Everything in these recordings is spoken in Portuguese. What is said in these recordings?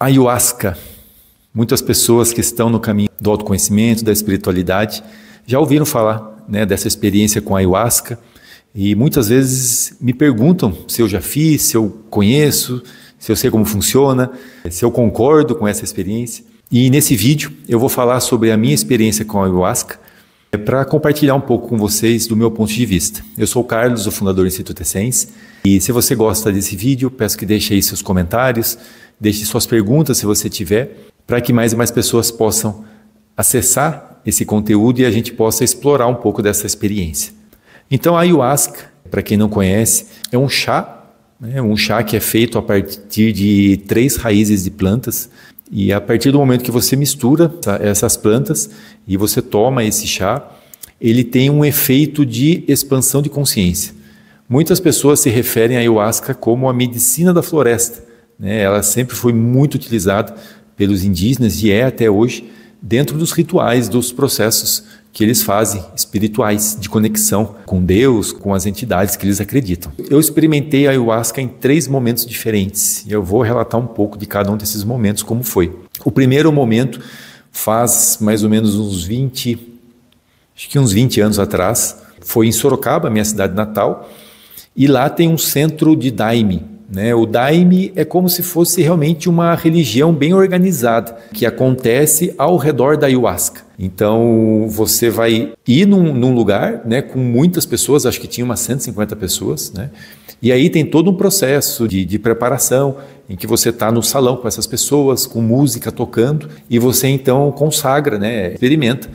Ayahuasca. Muitas pessoas que estão no caminho do autoconhecimento, da espiritualidade, já ouviram falar, né, dessa experiência com a ayahuasca e muitas vezes me perguntam se eu já fiz, se eu conheço, se eu sei como funciona, se eu concordo com essa experiência. E nesse vídeo eu vou falar sobre a minha experiência com a ayahuasca para compartilhar um pouco com vocês do meu ponto de vista. Eu sou o Carlos, o fundador do Instituto Essence, e se você gosta desse vídeo, peço que deixe aí seus comentários, deixe suas perguntas se você tiver, para que mais e mais pessoas possam acessar esse conteúdo e a gente possa explorar um pouco dessa experiência. Então a ayahuasca, para quem não conhece, é um chá, né, um chá que é feito a partir de 3 raízes de plantas, e a partir do momento que você mistura essas plantas e você toma esse chá, ele tem um efeito de expansão de consciência. Muitas pessoas se referem à ayahuasca como a medicina da floresta, né? Ela sempre foi muito utilizada pelos indígenas e é até hoje dentro dos rituais, dos processos que eles fazem, espirituais, de conexão com Deus, com as entidades que eles acreditam. Eu experimentei a ayahuasca em 3 momentos diferentes e eu vou relatar um pouco de cada um desses momentos, como foi. O primeiro momento faz mais ou menos uns 20 anos atrás, foi em Sorocaba, minha cidade natal, e lá tem um centro de Daime, né? O Daime é como se fosse realmente uma religião bem organizada, que acontece ao redor da ayahuasca. Então você vai ir num lugar, né, com muitas pessoas, acho que tinha umas 150 pessoas, né? E aí tem todo um processo de preparação, em que você está no salão com essas pessoas, com música tocando, e você então consagra, né, experimenta,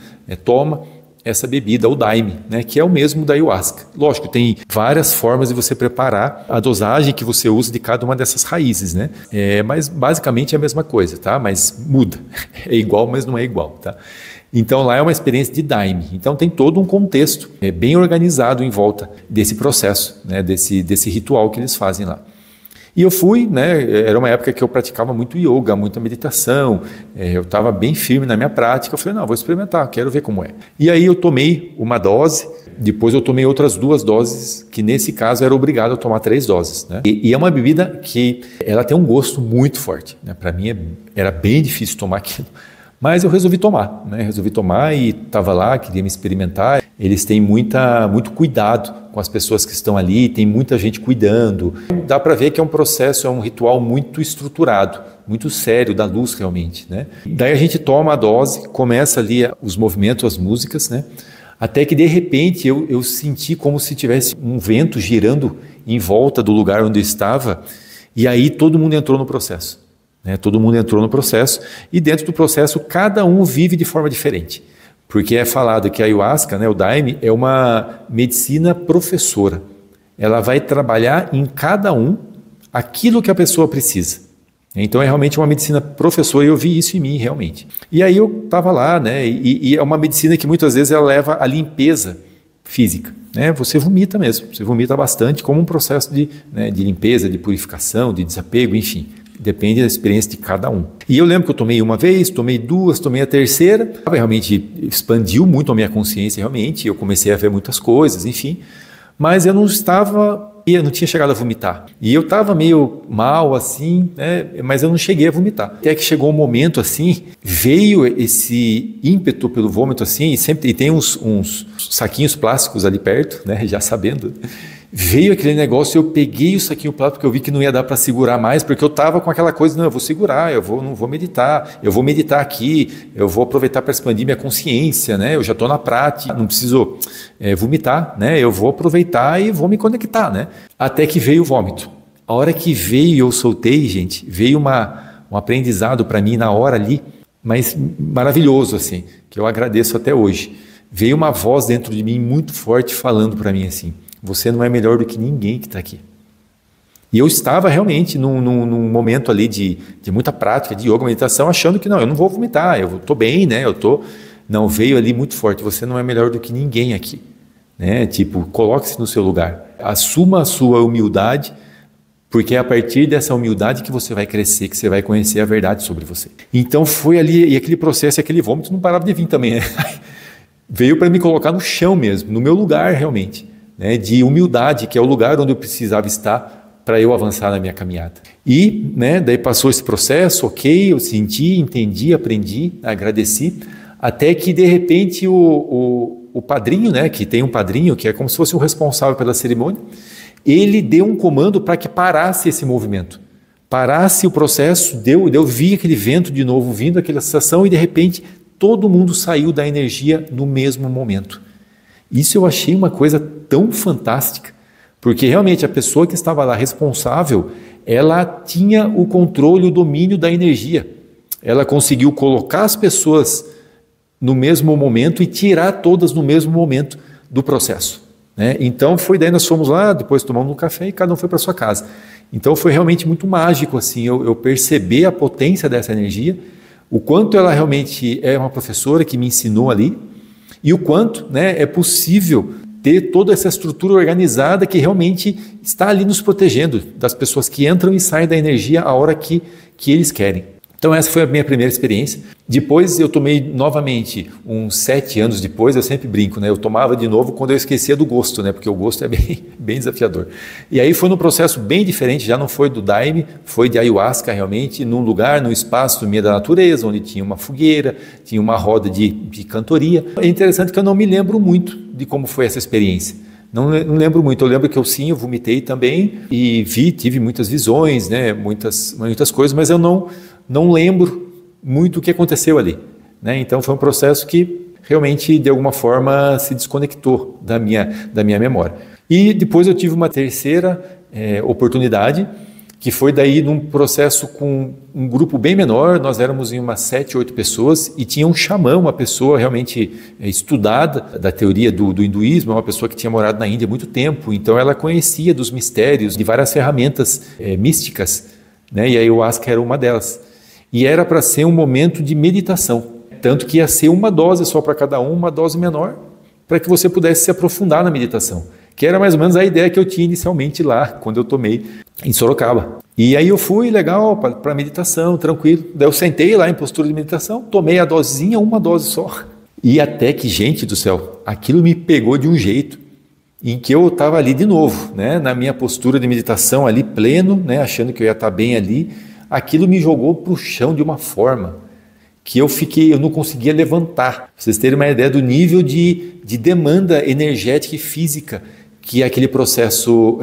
toma essa bebida, o daime, né, que é o mesmo da ayahuasca. Lógico, tem várias formas de você preparar a dosagem que você usa de cada uma dessas raízes, né? Mas basicamente é a mesma coisa, tá? Mas muda. É igual, mas não é igual, tá? Então lá é uma experiência de daime. Então tem todo um contexto bem organizado em volta desse processo, né, desse ritual que eles fazem lá. E eu fui, né, era uma época que eu praticava muito yoga, muita meditação, eu estava bem firme na minha prática, eu falei, não, vou experimentar, quero ver como é. E aí eu tomei uma dose, depois eu tomei outras 2 doses, que nesse caso era obrigado a tomar 3 doses, né? E é uma bebida que ela tem um gosto muito forte, né? Para mim era bem difícil tomar aquilo. Mas eu resolvi tomar, né? Resolvi tomar e estava lá, queria me experimentar. Eles têm muito cuidado com as pessoas que estão ali, tem muita gente cuidando. Dá para ver que é um processo, é um ritual muito estruturado, muito sério, da luz realmente, né? Daí a gente toma a dose, começa ali os movimentos, as músicas, né? Até que de repente eu senti como se tivesse um vento girando em volta do lugar onde eu estava, e aí todo mundo entrou no processo. Todo mundo entrou no processo e dentro do processo cada um vive de forma diferente, porque é falado que a ayahuasca, né, o daime, é uma medicina professora. Ela vai trabalhar em cada um aquilo que a pessoa precisa. Então é realmente uma medicina professora e eu vi isso em mim realmente. E aí eu estava lá, né, e é uma medicina que muitas vezes ela leva à limpeza física, né? Você vomita mesmo, você vomita bastante como um processo de limpeza, de purificação, de desapego, enfim. Depende da experiência de cada um. E eu lembro que eu tomei uma vez, tomei 2, tomei a terceira. Realmente expandiu muito a minha consciência, realmente. Eu comecei a ver muitas coisas, enfim. Mas eu não tinha chegado a vomitar. E eu estava meio mal, assim, né? Mas eu não cheguei a vomitar. Até que chegou um momento, assim, veio esse ímpeto pelo vômito, assim, e tem uns saquinhos plásticos ali perto, né? Já sabendo. Veio aquele negócio, eu peguei o saquinho plástico porque eu vi que não ia dar para segurar mais, porque eu estava com aquela coisa, não, eu vou segurar, não vou meditar, eu vou meditar aqui, eu vou aproveitar para expandir minha consciência, né? Eu já estou na prática, não preciso vomitar, né? Eu vou aproveitar e vou me conectar, né? Até que veio o vômito. A hora que veio e eu soltei, gente, veio um aprendizado para mim na hora ali, mas maravilhoso, assim, que eu agradeço até hoje. Veio uma voz dentro de mim muito forte falando para mim assim: você não é melhor do que ninguém que está aqui. E eu estava realmente num momento ali de muita prática, de yoga, meditação, achando que não, eu não vou vomitar, eu estou bem, né? Não, veio ali muito forte, você não é melhor do que ninguém aqui, né? Tipo, coloque-se no seu lugar, assuma a sua humildade, porque é a partir dessa humildade que você vai crescer, que você vai conhecer a verdade sobre você. Então foi ali, e aquele processo, aquele vômito não parava de vir também, né? Veio para me colocar no chão mesmo, no meu lugar realmente, né? De humildade, que é o lugar onde eu precisava estar para eu avançar na minha caminhada. E, né, daí passou esse processo, ok, eu senti, entendi, aprendi, agradeci, até que de repente o padrinho, né, que tem um padrinho que é como se fosse o responsável pela cerimônia, ele deu um comando para que parasse esse movimento, parasse o processo, eu vi aquele vento de novo vindo, aquela sensação, e de repente todo mundo saiu da energia no mesmo momento. Isso eu achei uma coisa tão fantástica, porque realmente a pessoa que estava lá responsável, ela tinha o controle, o domínio da energia. Ela conseguiu colocar as pessoas no mesmo momento e tirar todas no mesmo momento do processo, né? Então foi daí, nós fomos lá, depois tomamos um café e cada um foi para sua casa. Então foi realmente muito mágico, assim, eu perceber a potência dessa energia, o quanto ela realmente é uma professora que me ensinou ali, e o quanto, né, é possível ter toda essa estrutura organizada que realmente está ali nos protegendo das pessoas que entram e saem da energia a hora que eles querem. Então essa foi a minha primeira experiência. Depois eu tomei novamente, uns 7 anos depois, eu sempre brinco, né? Eu tomava de novo quando eu esquecia do gosto, né? Porque o gosto é bem desafiador. E aí foi num processo bem diferente, já não foi do Daime, foi de ayahuasca realmente, num lugar, num espaço no meio da natureza, onde tinha uma fogueira, tinha uma roda de cantoria. É interessante que eu não me lembro muito de como foi essa experiência. Não lembro muito, eu lembro que eu vomitei também e tive muitas visões, né? Muitas coisas, mas eu não lembro muito o que aconteceu ali, né? Então foi um processo que realmente de alguma forma se desconectou da minha memória. E depois eu tive uma terceira oportunidade, que foi daí num processo com um grupo bem menor, nós éramos em umas 7, 8 pessoas e tinha um xamã, uma pessoa realmente estudada da teoria do hinduísmo, uma pessoa que tinha morado na Índia há muito tempo, então ela conhecia dos mistérios, de várias ferramentas místicas, né? E a ayahuasca era uma delas. E era para ser um momento de meditação, tanto que ia ser uma dose só para cada um, uma dose menor, para que você pudesse se aprofundar na meditação, que era mais ou menos a ideia que eu tinha inicialmente lá, quando eu tomei em Sorocaba. E aí eu fui, legal, para meditação, tranquilo. Daí eu sentei lá em postura de meditação, tomei a dosezinha, uma dose só. E até que, gente do céu, aquilo me pegou de um jeito em que eu estava ali de novo, né, na minha postura de meditação ali pleno, né, achando que eu ia estar bem ali. Aquilo me jogou para o chão de uma forma que eu não conseguia levantar. Pra vocês terem uma ideia do nível de demanda energética e física que aquele processo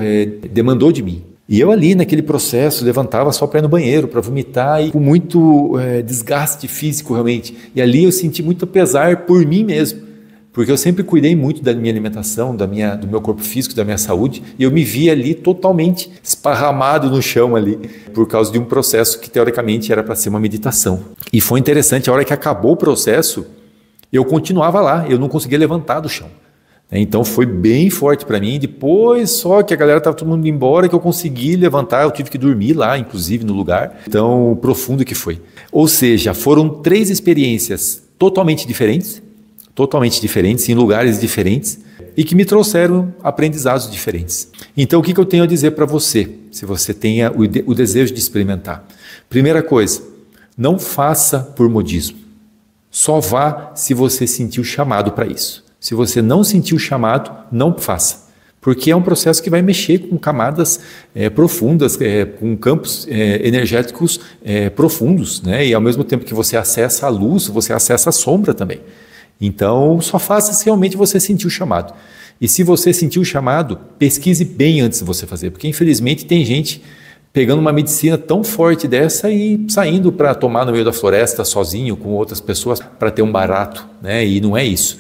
demandou de mim. E eu ali naquele processo levantava só para ir no banheiro, para vomitar, e com muito desgaste físico realmente. E ali eu senti muito pesar por mim mesmo, porque eu sempre cuidei muito da minha alimentação, do meu corpo físico, da minha saúde, e eu me via ali totalmente esparramado no chão ali, por causa de um processo que teoricamente era para ser uma meditação. E foi interessante, a hora que acabou o processo, eu continuava lá, eu não conseguia levantar do chão. Então foi bem forte para mim, depois só que a galera estava todo mundo indo embora, que eu consegui levantar, eu tive que dormir lá, inclusive no lugar, tão profundo que foi. Ou seja, foram 3 experiências totalmente diferentes, em lugares diferentes, e que me trouxeram aprendizados diferentes. Então, o que eu tenho a dizer para você, se você tenha o desejo de experimentar? Primeira coisa, não faça por modismo. Só vá se você sentir o chamado para isso. Se você não sentir o chamado, não faça. Porque é um processo que vai mexer com camadas profundas, com campos energéticos profundos, né? E ao mesmo tempo que você acessa a luz, você acessa a sombra também. Então, só faça se realmente você sentir o chamado. E se você sentir o chamado, pesquise bem antes de você fazer, porque infelizmente tem gente pegando uma medicina tão forte dessa e saindo para tomar no meio da floresta sozinho, com outras pessoas, para ter um barato, né? E não é isso.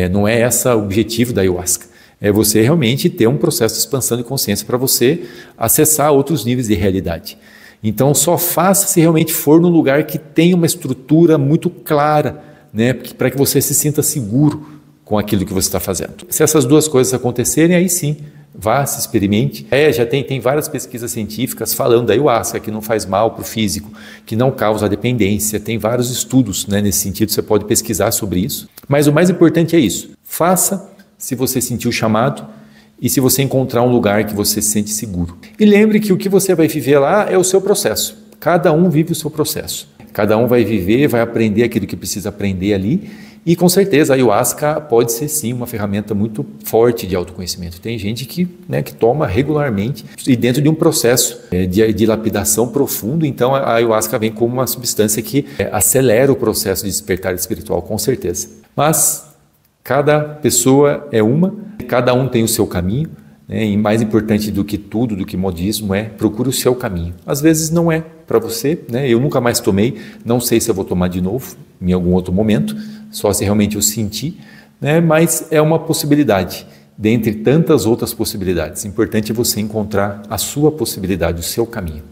Não é esse o objetivo da ayahuasca. É você realmente ter um processo de expansão de consciência para você acessar outros níveis de realidade. Então, só faça se realmente for num lugar que tem uma estrutura muito clara, né, para que você se sinta seguro com aquilo que você está fazendo. Se essas 2 coisas acontecerem, aí sim, vá, se experimente. Já tem várias pesquisas científicas falando da ayahuasca, que não faz mal para o físico, que não causa dependência, tem vários estudos, né, nesse sentido, você pode pesquisar sobre isso. Mas o mais importante é isso, faça se você sentir o chamado e se você encontrar um lugar que você se sente seguro. E lembre que o que você vai viver lá é o seu processo, cada um vive o seu processo. Cada um vai viver, vai aprender aquilo que precisa aprender ali. E com certeza a ayahuasca pode ser sim uma ferramenta muito forte de autoconhecimento. Tem gente que toma regularmente e dentro de um processo de lapidação profundo, então a ayahuasca vem como uma substância que acelera o processo de despertar espiritual, com certeza. Mas cada pessoa é uma, cada um tem o seu caminho, né? E mais importante do que tudo, do que modismo, procure o seu caminho. Às vezes não é para você, né? Eu nunca mais tomei, não sei se eu vou tomar de novo em algum outro momento, só se realmente eu sentir, né? Mas é uma possibilidade, dentre tantas outras possibilidades. O importante é você encontrar a sua possibilidade, o seu caminho.